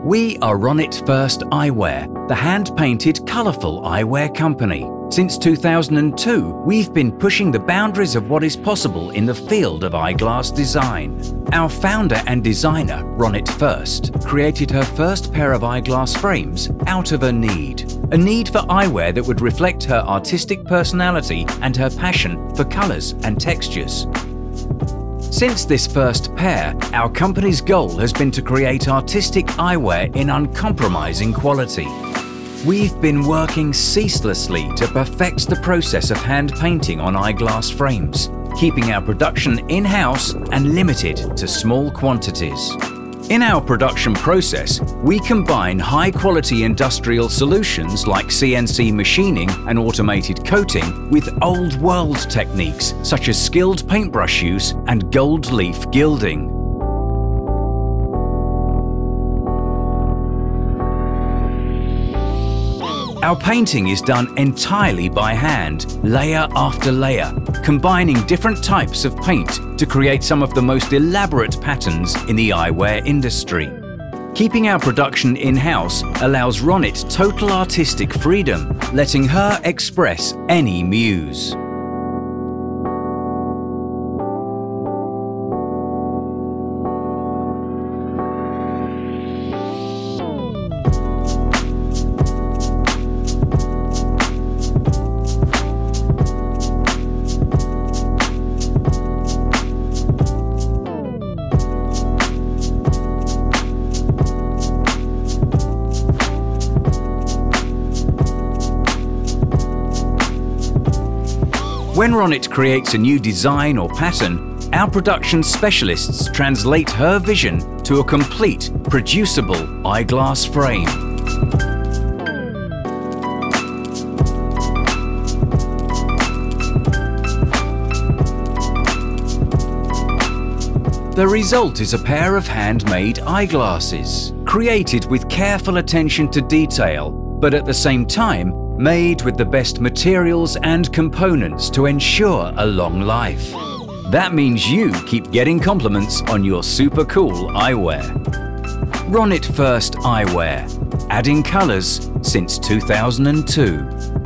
We are Ronit Fürst Eyewear, the hand-painted, colourful eyewear company. Since 2002, we've been pushing the boundaries of what is possible in the field of eyeglass design. Our founder and designer, Ronit Fürst, created her first pair of eyeglass frames out of a need for eyewear that would reflect her artistic personality and her passion for colours and textures. Since this first pair, our company's goal has been to create artistic eyewear in uncompromising quality. We've been working ceaselessly to perfect the process of hand painting on eyeglass frames, keeping our production in-house and limited to small quantities. In our production process, we combine high-quality industrial solutions like CNC machining and automated coating with old-world techniques such as skilled paintbrush use and gold leaf gilding. Our painting is done entirely by hand, layer after layer, combining different types of paint to create some of the most elaborate patterns in the eyewear industry. Keeping our production in-house allows Ronit total artistic freedom, letting her express any muse. When Ronit creates a new design or pattern, our production specialists translate her vision to a complete, producible eyeglass frame. The result is a pair of handmade eyeglasses, created with careful attention to detail, but at the same time, made with the best materials and components to ensure a long life. That means you keep getting compliments on your super cool eyewear. Ronit Fürst Eyewear, adding colours since 2002.